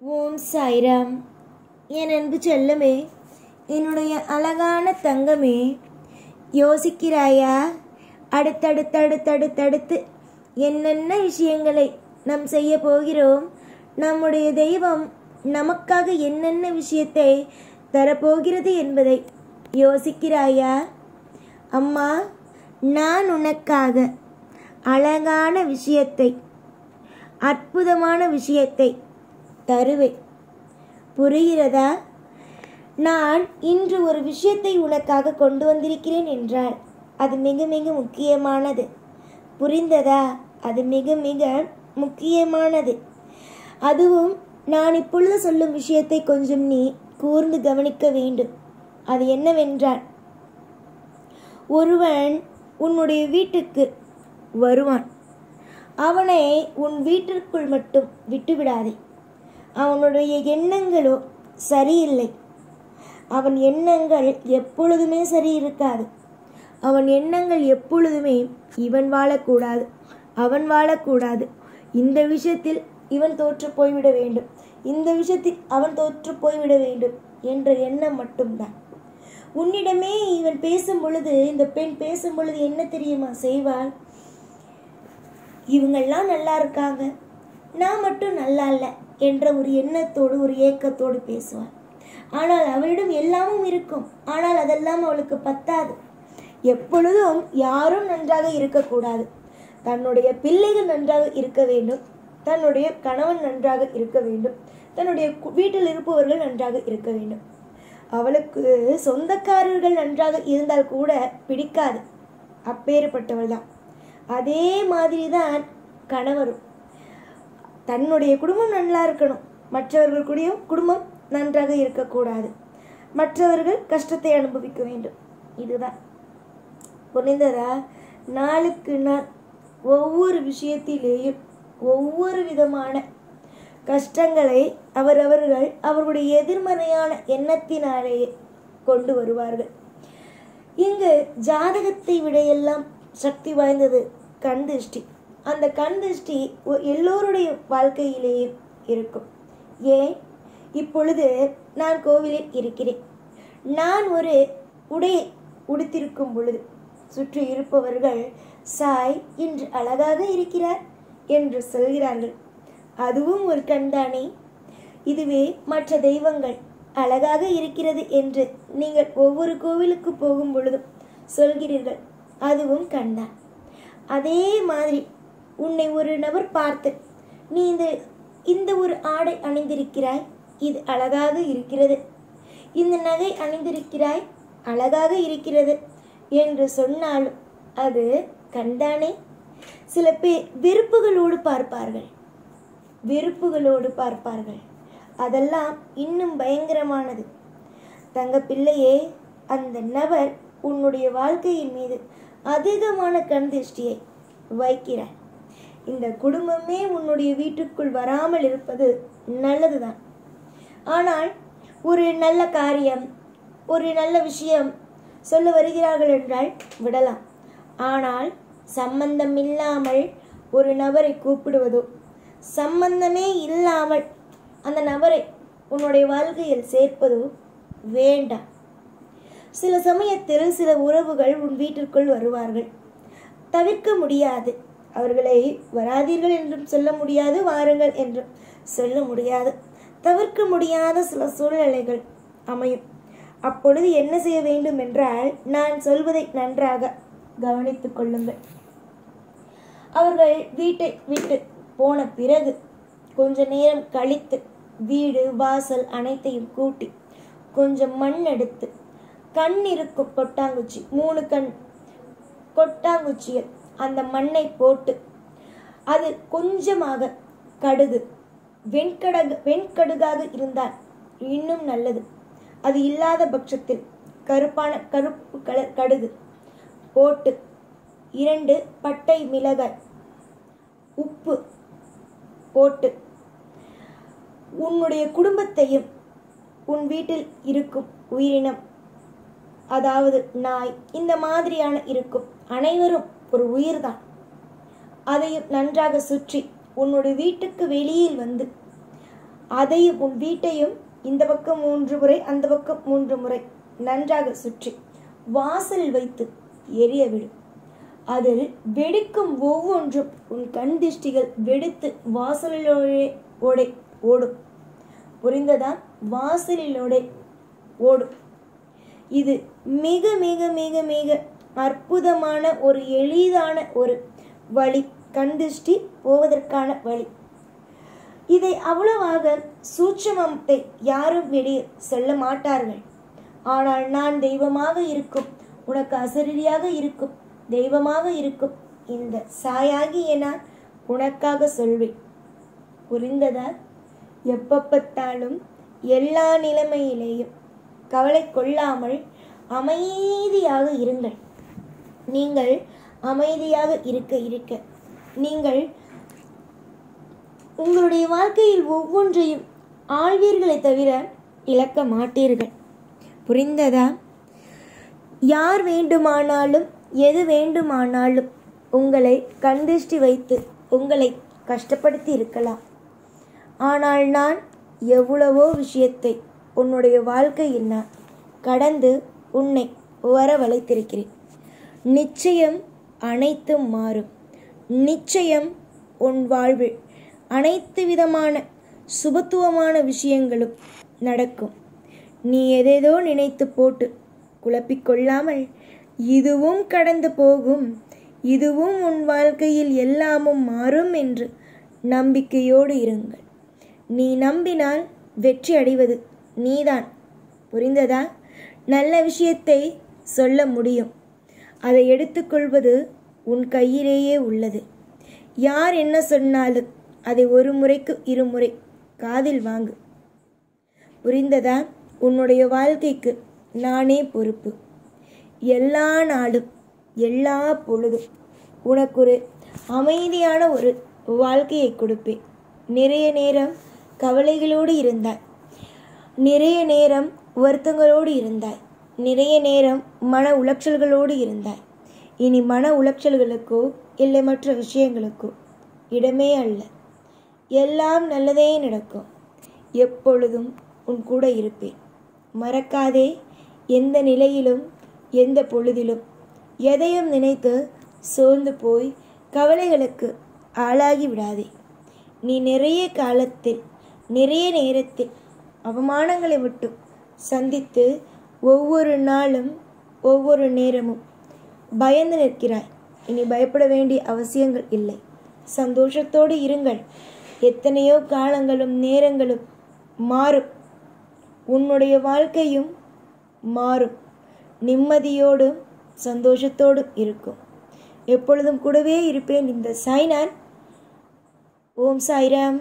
ஓம் சாய்ராம். என் அன்பு செல்லமே, என்னுடைய அழகான தங்கமே, யோசிக்கிறாயா? அடுத்தடுத்து என்னென்ன விஷயங்களை நாம் செய்ய போகிறோம்? நம்முடைய தெய்வம் நமக்காக என்னென்ன விஷயத்தை தரப்போகிறது என்பதை யோசிக்கிறாயா? அம்மா, நான் உனக்காக அழகான விஷயத்தை, அற்புதமான விஷயத்தை தருவேன். புரிகிறதா? நான் இன்று ஒரு விஷயத்தை உனக்காக கொண்டு வந்திருக்கிறேன் என்றால் அது மிக மிக முக்கியமானது. புரிந்ததா? அது மிக மிக முக்கியமானது. அதுவும் நான் இப்பொழுது சொல்லும் விஷயத்தை கொஞ்சம் நீ கூர்ந்து கவனிக்க வேண்டும். அது என்னவென்றால், ஒருவன் உன்னுடைய வீட்டுக்கு வருவான். அவனை உன் வீட்டிற்குள் மட்டும் விட்டுவிடாதே. அவனுடைய எண்ணங்களோ சரியில்லை. அவன் எண்ணங்கள் எப்பொழுதுமே சரி இருக்காது. அவன் எண்ணங்கள் எப்பொழுதுமே இவன் வாழக்கூடாது, அவன் வாழக்கூடாது, இந்த விஷயத்தில் இவன் தோற்று போய்விட வேண்டும், இந்த விஷயத்தில் அவன் தோற்று போய்விட வேண்டும் என்ற எண்ணம் மட்டும்தான். உன்னிடமே இவன் பேசும் பொழுது, இந்த பெண் பேசும் பொழுது என்ன தெரியுமா செய்வாள்? இவங்கெல்லாம் நல்லா இருக்காங்க, நான் மட்டும் நல்லா இல்லை என்ற ஒரு எண்ணத்தோடு, ஒரு ஏக்கத்தோடு பேசுவாள். ஆனால் அவளிடம் எல்லாமும் இருக்கும். ஆனால் அதெல்லாம் அவளுக்கு பத்தாது. எப்பொழுதும் யாரும் நன்றாக இருக்கக்கூடாது. தன்னுடைய பிள்ளைகள் நன்றாக இருக்க வேண்டும், தன்னுடைய கணவன் நன்றாக இருக்க வேண்டும், தன்னுடைய வீட்டில் இருப்பவர்கள் நன்றாக இருக்க வேண்டும். அவளுக்கு சொந்தக்காரர்கள் நன்றாக இருந்தால் கூட பிடிக்காது. அப்பேற்பட்டவள் தான். அதே மாதிரிதான் கணவரும். தன்னுடைய குடும்பம் நல்லா இருக்கணும், மற்றவர்களுடைய குடும்பம் நன்றாக இருக்கக்கூடாது, மற்றவர்கள் கஷ்டத்தை அனுபவிக்க வேண்டும். இதுதான். புரிந்ததா? நாளுக்கு நாள் ஒவ்வொரு விஷயத்திலேயும் ஒவ்வொரு விதமான கஷ்டங்களை அவரவர்கள் அவர்களுடைய எதிர்மறையான எண்ணத்தினாலேயே கொண்டு வருவார்கள். இங்கு ஜாதகத்தை விட எல்லாம் சக்தி வாய்ந்தது கண் திருஷ்டி. அந்த கண் திருஷ்டி எல்லோருடைய வாழ்க்கையிலேயும் இருக்கும். ஏன்? இப்பொழுது நான் கோவிலில் இருக்கிறேன். நான் ஒரு உடையை உடுத்திருக்கும் பொழுது சுற்றி இருப்பவர்கள், சாய் இன்று அழகாக இருக்கிறார் என்று சொல்கிறார்கள். அதுவும் ஒரு கண்தானே. இதுவே மற்ற தெய்வங்கள் அழகாக இருக்கிறது என்று நீங்கள் ஒவ்வொரு கோவிலுக்கு போகும் பொழுதும் சொல்கிறீர்கள். அதுவும் கண்தான். அதே மாதிரி உன்னை ஒரு நபர் பார்த்து, நீ இந்த ஒரு ஆடை அணிந்திருக்கிறாய், இது அழகாக இருக்கிறது, இந்த நகை அணிந்திருக்கிறாய், அழகாக இருக்கிறது என்று சொன்னாலும் அது கண்தானே. சில பேர் வெறுப்புகளோடு பார்ப்பார்கள், வெறுப்புகளோடு பார்ப்பார்கள். அதெல்லாம் இன்னும் பயங்கரமானது. தங்க பிள்ளையே, அந்த நபர் உன்னுடைய வாழ்க்கையின் மீது அதிகமான கண் திருஷ்டியை வைக்கிறார். இந்த குடும்பமே உன்னுடைய வீட்டுக்குள் வராமல் இருப்பது நல்லதுதான். ஆனால் ஒரு நல்ல காரியம், ஒரு நல்ல விஷயம் சொல்ல வருகிறார்கள் என்றால் விடலாம். ஆனால் சம்பந்தம் இல்லாமல் ஒரு நபரை கூப்பிடுவதோ, சம்பந்தமே இல்லாமல் அந்த நபரை உன்னுடைய வாழ்க்கையில் சேர்ப்பதோ வேண்டாம். சில சமயத்தில் சில உறவுகள் உன் வீட்டிற்குள் வருவார்கள். தவிர்க்க முடியாது. அவர்களை வராதீர்கள் என்றும் சொல்ல முடியாது, வாருங்கள் என்றும் சொல்ல முடியாது. தவிர்க்க முடியாத சில சூழ்நிலைகள் அமையும். அப்பொழுது என்ன செய்ய வேண்டும் என்றால், நான் சொல்வதை நன்றாக கவனித்துக் கொள்ளுங்கள். அவர்கள் வீட்டை விட்டு போன பிறகு கொஞ்ச நேரம் கழித்து வீடு வாசல் அனைத்தையும் கூட்டி கொஞ்சம் மண் எடுத்து, கண் இருக்கும் கொட்டாங்குச்சி, 3 கண் கொட்டாங்குச்சியில் அந்த மண்ணை போட்டு, அது கொஞ்சமாக கடுகு, வெண்கடுகாக இருந்தால் இன்னும் நல்லது. அது இல்லாத பட்சத்தில் கருப்பு கலர் கடுகு போட்டு, 2 பட்டை மிளகாய், உப்பு போட்டு, உன்னுடைய குடும்பத்தையும் உன் வீட்டில் இருக்கும் உயிரினம், அதாவது நாய், இந்த மாதிரியான இருக்கும் அனைவரும் ஒரு உயிர்தான், அதையும் நன்றாக சுற்றி உன்னுடைய வீட்டுக்கு வெளியில் வந்து அதையும் உன் வீட்டையும் இந்த பக்கம் 3 முறை அந்த பக்கம் 3 முறை நன்றாக சுற்றி வாசலில் வைத்து எரிய விடும். அதில் வெடிக்கும் ஒவ்வொன்றும் உன் கண் திஷ்டிகள் வெடித்து வாசலிலோட ஓடும். புரிந்ததா? வாசலிலோட ஓடும். இது மிக மிக மிக மிக அற்புதமான ஒரு எளிதான ஒரு வழி, கண் திருஷ்டி போவதற்கான வழி. இதை அவ்வளவாக சூட்சமத்தை யாரும் வெளியே சொல்ல மாட்டார்கள். ஆனால் நான் தெய்வமாக இருக்கும், உனக்கு அசரீரியாக இருக்கும், தெய்வமாக இருக்கும் இந்த சாயாகிய நான் உனக்காக சொல்வேன். புரிந்ததா? எப்ப பார்த்தாலும் எல்லா நிலைமையிலேயும் கவலை கொள்ளாமல் அமைதியாக இருங்கள். நீங்கள் அமைதியாக இருக்க இருக்க நீங்கள் உங்களுடைய வாழ்க்கையில் ஒவ்வொன்றையும் ஆழ்வீர்களை தவிர இழக்க மாட்டீர்கள். புரிந்ததா? யார் வேண்டுமானாலும் எது வேண்டுமானாலும் உங்களை கண்திஷ்டி வைத்து உங்களை கஷ்டப்படுத்தி இருக்கலாம். ஆனால் நான் எவ்வளவோ விஷயத்தை உன்னுடைய வாழ்க்கையில் நான் கடந்து உன்னை வரவழைத்திருக்கிறேன். நிச்சயம் அனைத்தும் மாறும். நிச்சயம் உன் வாழ்வில் அனைத்து விதமான சுபத்துவமான விஷயங்களும் நடக்கும். நீ எதேதோ நினைத்து போட்டு குழப்பிக்கொள்ளாமல், இதுவும் கடந்து போகும், இதுவும் உன் வாழ்க்கையில் எல்லாமும் மாறும் என்று நம்பிக்கையோடு இருங்கள். நீ நம்பினால் வெற்றி அடைவது நீதான். புரிந்ததா? நல்ல விஷயத்தை சொல்ல முடியும். அதை எடுத்துக்கொள்வது உன் கையிலேயே உள்ளது. யார் என்ன சொன்னாலும் அதை ஒரு முறைக்கு 2 முறை காதில் வாங்கு. புரிந்ததா? உன்னுடைய வாழ்க்கைக்கு நானே பொறுப்பு. எல்லா நாளும் எல்லா பொழுதும் உனக்கு ஒரு அமைதியான ஒரு வாழ்க்கையை கொடுப்பேன். நிறைய நேரம் கவலைகளோடு இருந்தாய், நிறைய நேரம் வருத்தங்களோடு இருந்தாய், நிறைய நேரம் மன உளைச்சல்களோடு இருந்தாய். இனி மன உளைச்சல்களுக்கோ இல்லை மற்ற விஷயங்களுக்கோ இடமே அல்ல. எல்லாம் நல்லதே நடக்கும். எப்பொழுதும் உன் கூட இருப்பேன். மறக்காதே, எந்த நிலையிலும் எந்த பொழுதிலும் எதையும் நினைத்து சோர்ந்து போய் கவலைகளுக்கு ஆளாகி விடாதே. நீ நிறைய காலத்தில் நிறைய நேரத்தில் அவமானங்களை விட்டு சந்தித்து ஒவ்வொரு நாளும் ஒவ்வொரு நேரமும் பயந்து நிற்கிறாய். இனி பயப்பட வேண்டிய அவசியங்கள் இல்லை. சந்தோஷத்தோடு இருங்கள். எத்தனையோ காலங்களும் நேரங்களும் மாறும். உன்னுடைய வாழ்க்கையும் மாறும். நிம்மதியோடு சந்தோஷத்தோடு இருக்கும். எப்பொழுதும் கூடவே இருப்பேன் இந்த சாய்நான். ஓம் சாய்ராம்.